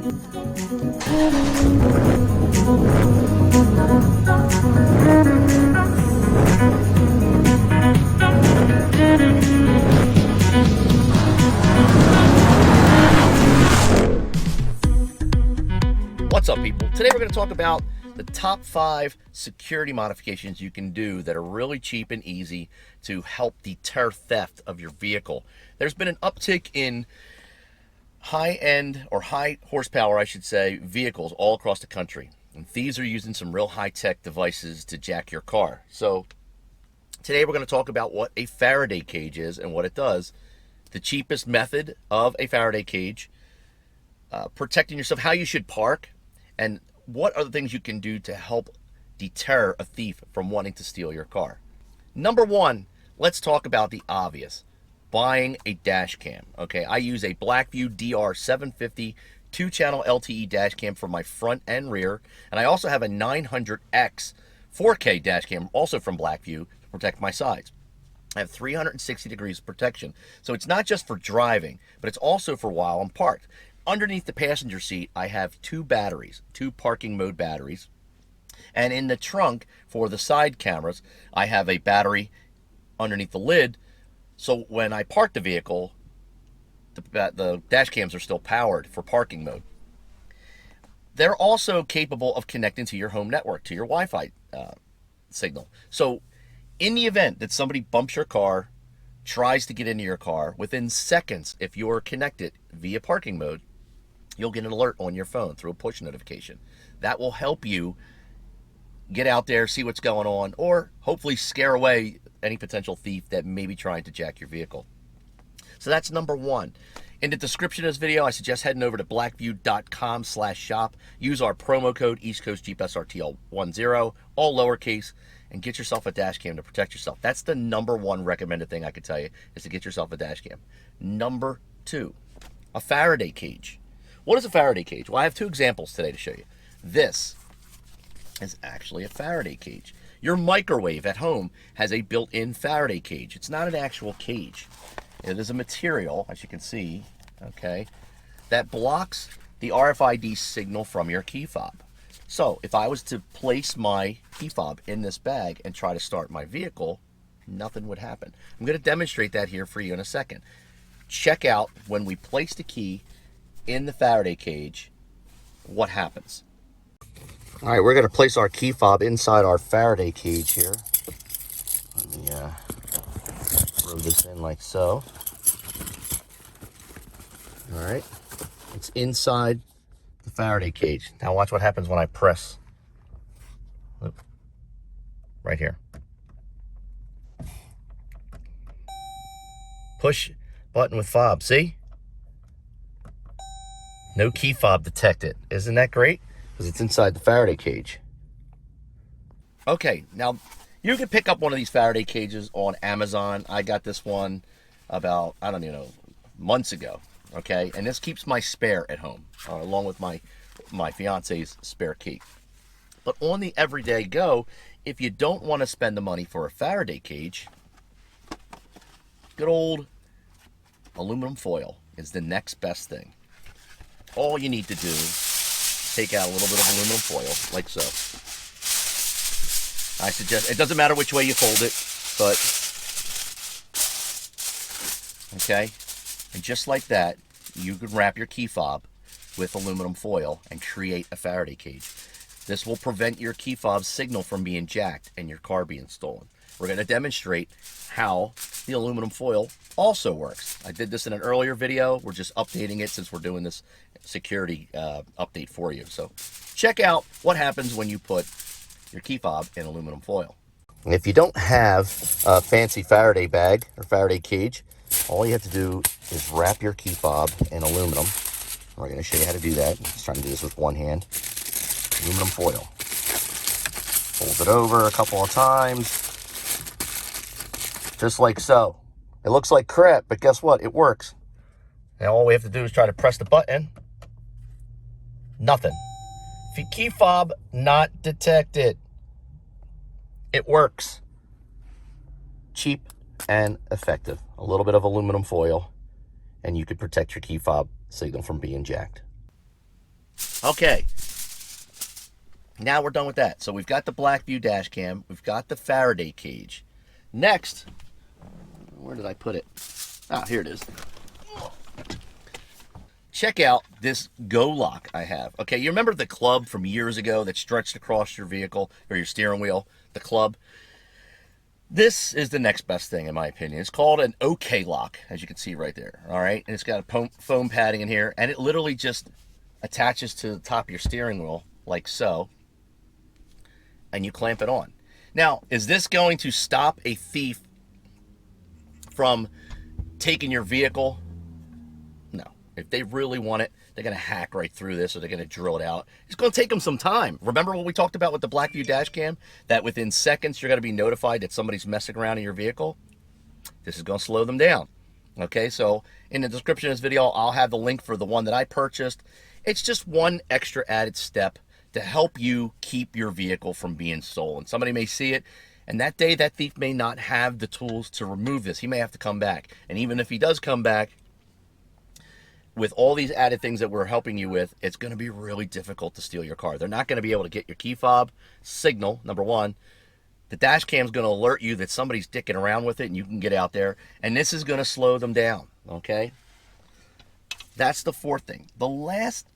What's up, people? Today we're going to talk about the top 5 security modifications you can do that are really cheap and easy to help deter theft of your vehicle. There's been an uptick in high-end, or high horsepower, I should say, vehicles all across the country. And thieves are using some real high-tech devices to jack your car. So today we're going to talk about what a Faraday cage is and what it does, the cheapest method of a Faraday cage, protecting yourself, how you should park, and what are the things you can do to help deter a thief from wanting to steal your car. Number 1, let's talk about the obvious. Buying a dash cam. Okay, I use a Blackview DR750 2-channel LTE dash cam for my front and rear, and I also have a 900X 4K dash cam, also from Blackview, to protect my sides. I have 360 degrees of protection. So it's not just for driving, but it's also for while I'm parked. Underneath the passenger seat, I have 2 batteries, 2 parking mode batteries. And in the trunk for the side cameras, I have a battery underneath the lid. So when I park the vehicle, the dash cams are still powered for parking mode. They're also capable of connecting to your home network, to your Wi-Fi signal. So in the event that somebody bumps your car, tries to get into your car, within seconds, if you're connected via parking mode, you'll get an alert on your phone through a push notification. That will help you get out there, see what's going on, or hopefully scare away any potential thief that may be trying to jack your vehicle. So that's number 1. In the description of this video, I suggest heading over to blackview.com/shop. Use our promo code East Coast Jeep SRTL10, all lowercase, and get yourself a dash cam to protect yourself. That's the number 1 recommended thing I could tell you, is to get yourself a dash cam. Number 2, a Faraday cage. What is a Faraday cage? Well, I have 2 examples today to show you. This is actually a Faraday cage. Your microwave at home has a built-in Faraday cage. It's not an actual cage. It is a material, as you can see, okay, that blocks the RFID signal from your key fob. So if I was to place my key fob in this bag and try to start my vehicle, nothing would happen. I'm going to demonstrate that here for you in a second. Check out when we place the key in the Faraday cage, what happens. All right, we're going to place our key fob inside our Faraday cage here. Let me throw this in like so. All right, it's inside the Faraday cage. Now watch what happens when I press right here. Push button with fob, see? No key fob detected. Isn't that great? Because it's inside the Faraday cage. Okay, now you can pick up one of these Faraday cages on Amazon. I got this one about, I don't even know, months ago. Okay, and this keeps my spare at home, along with my fiance's spare key. But on the everyday go, if you don't want to spend the money for a Faraday cage, good old aluminum foil is the next best thing. All you need to do is take out a little bit of aluminum foil, like so. I suggest, it doesn't matter which way you fold it, but, okay, and just like that, you can wrap your key fob with aluminum foil and create a Faraday cage. This will prevent your key fob signal from being jacked and your car being stolen. We're going to demonstrate how the aluminum foil also works. I did this in an earlier video. We're just updating it since we're doing this security update for you. So check out what happens when you put your key fob in aluminum foil. If you don't have a fancy Faraday bag or Faraday cage, all you have to do is wrap your key fob in aluminum. We're going to show you how to do that. I'm just trying to do this with one hand. Aluminum foil. Fold it over a couple of times. Just like so. It looks like crap, but guess what? It works. Now all we have to do is try to press the button. Nothing. Key fob not detected. It works. Cheap and effective. A little bit of aluminum foil, and you could protect your key fob signal from being jacked. Okay, now we're done with that. So we've got the Blackview dash cam. We've got the Faraday cage. Next, where did I put it? Ah, here it is. Check out this Go Lock I have. Okay, you remember the club from years ago that stretched across your vehicle or your steering wheel? The club? This is the next best thing in my opinion. It's called an OK Lock, as you can see right there. All right, and it's got a foam padding in here, and it literally just attaches to the top of your steering wheel like so, and you clamp it on. Now, is this going to stop a thief from taking your vehicle? No. If they really want it, they're going to hack right through this, or they're going to drill it out. It's going to take them some time. Remember what we talked about with the Blackview dash cam? That within seconds, you're going to be notified that somebody's messing around in your vehicle? This is going to slow them down. Okay, so in the description of this video, I'll have the link for the one that I purchased. It's just one extra added step to help you keep your vehicle from being stolen. Somebody may see it, and that day that thief may not have the tools to remove this. He may have to come back. And even if he does come back, with all these added things that we're helping you with, it's going to be really difficult to steal your car. They're not going to be able to get your key fob signal, number one. The dash cam is going to alert you that somebody's dicking around with it, and you can get out there. And this is going to slow them down, okay? That's the fourth thing.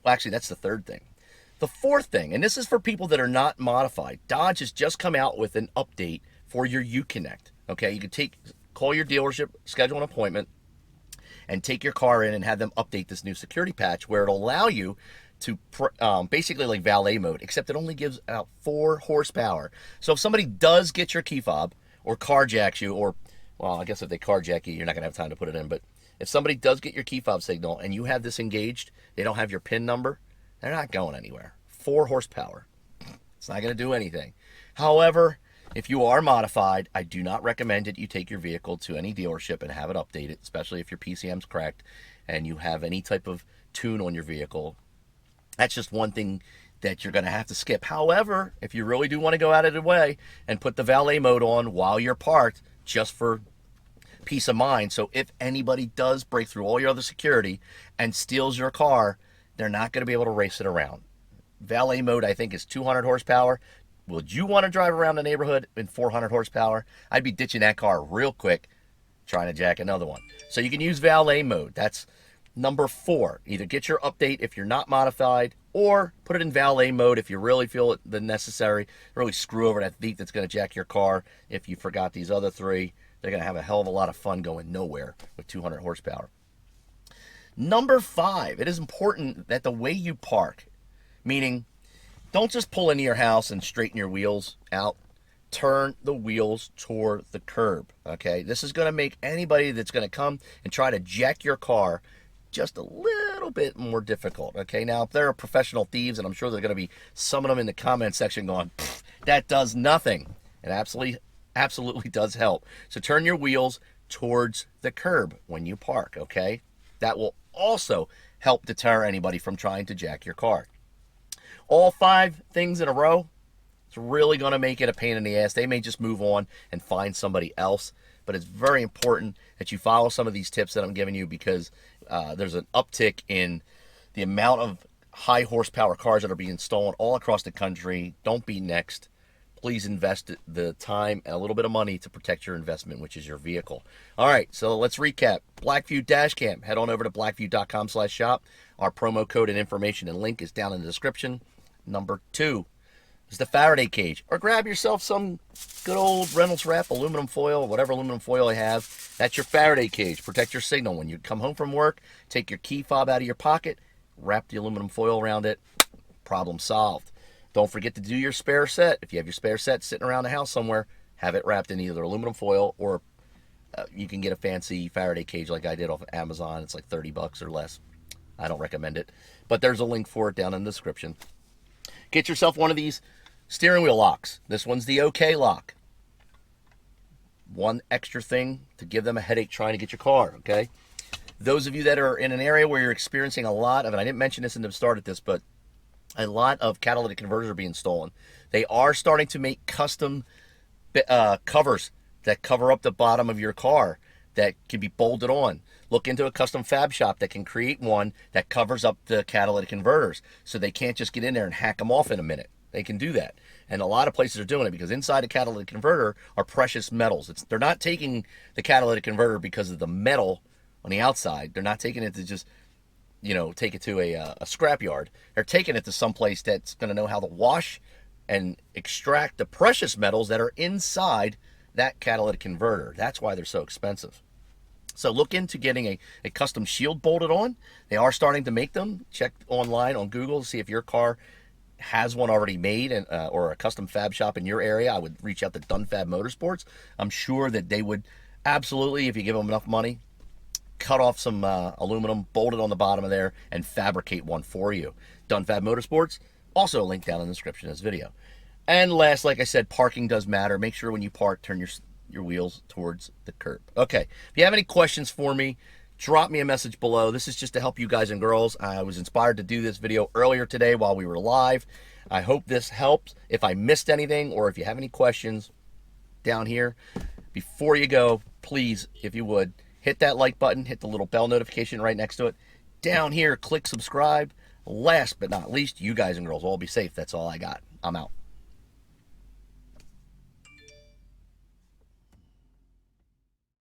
Actually, that's the third thing. The fourth thing, and this is for people that are not modified. Dodge has just come out with an update for your Uconnect, okay? You can call your dealership, schedule an appointment, and take your car in and have them update this new security patch where it'll allow you to basically like valet mode, except it only gives out 4 horsepower. So if somebody does get your key fob or carjacks you, or, well, I guess if they carjack you, you're not going to have time to put it in, but if somebody does get your key fob signal and you have this engaged, they don't have your PIN number, they're not going anywhere. 4 horsepower. It's not going to do anything. However, if you are modified, I do not recommend that you take your vehicle to any dealership and have it updated, especially if your PCM's cracked and you have any type of tune on your vehicle. That's just one thing that you're going to have to skip. However, if you really do want to go out of the way and put the valet mode on while you're parked, just for peace of mind, so if anybody does break through all your other security and steals your car, they're not going to be able to race it around. Valet mode, I think, is 200 horsepower. Would you want to drive around the neighborhood in 400 horsepower? I'd be ditching that car real quick, trying to jack another one. So you can use valet mode. That's number 4. Either get your update if you're not modified, or put it in valet mode if you really feel it the necessary. Really screw over that thief that's going to jack your car. If you forgot these other 3, they're going to have a hell of a lot of fun going nowhere with 200 horsepower. Number 5, it is important that the way you park, meaning don't just pull into your house and straighten your wheels out. Turn the wheels toward the curb, okay? This is going to make anybody that's going to come and try to jack your car just a little bit more difficult, okay? Now, if there are professional thieves, and I'm sure there are going to be some of them in the comment section going, that does nothing. It absolutely does help. So turn your wheels towards the curb when you park, okay? That will also help deter anybody from trying to jack your car. All 5 things in a row, it's really going to make it a pain in the ass. They may just move on and find somebody else, but it's very important that you follow some of these tips that I'm giving you, because there's an uptick in the amount of high horsepower cars that are being stolen all across the country. Don't be next. Please invest the time and a little bit of money to protect your investment, which is your vehicle. All right, so let's recap. Blackview dash cam. Head on over to blackview.com/shop. Our promo code and information and link is down in the description. Number 2 is the Faraday cage. Or grab yourself some good old Reynolds wrap, aluminum foil, whatever aluminum foil you have. That's your Faraday cage. Protect your signal. When you come home from work, take your key fob out of your pocket, wrap the aluminum foil around it. Problem solved. Don't forget to do your spare set. If you have your spare set sitting around the house somewhere, have it wrapped in either aluminum foil, or you can get a fancy Faraday cage like I did off of Amazon. It's like $30 or less. I don't recommend it, but there's a link for it down in the description. Get yourself one of these steering wheel locks. This one's the OK lock. One extra thing to give them a headache trying to get your car, okay? Those of you that are in an area where you're experiencing a lot of, and I didn't mention this in the start of this, but a lot of catalytic converters are being stolen. They are starting to make custom covers that cover up the bottom of your car that can be bolted on. Look into a custom fab shop that can create one that covers up the catalytic converters, so they can't just get in there and hack them off in a minute. They can do that. And a lot of places are doing it because inside a catalytic converter are precious metals. They're not taking the catalytic converter because of the metal on the outside. They're not taking it to just, take it to a scrapyard. They're taking it to someplace that's going to know how to wash and extract the precious metals that are inside that catalytic converter. That's why they're so expensive. So look into getting a custom shield bolted on. They are starting to make them. Check online on Google to see if your car has one already made, or a custom fab shop in your area. I would reach out to Dunfab Motorsports. I'm sure that they would absolutely, if you give them enough money, cut off some aluminum, bolt it on the bottom of there, and fabricate one for you. Dunfab Motorsports, also a link down in the description of this video. And last, like I said, parking does matter. Make sure when you park, turn your wheels towards the curb. Okay, if you have any questions for me, drop me a message below. This is just to help you guys and girls. I was inspired to do this video earlier today while we were live. I hope this helps. If I missed anything, or if you have any questions down here, before you go, please, if you would, hit that like button, hit the little bell notification right next to it. Down here, click subscribe. Last but not least, you guys and girls all be safe. That's all I got. I'm out.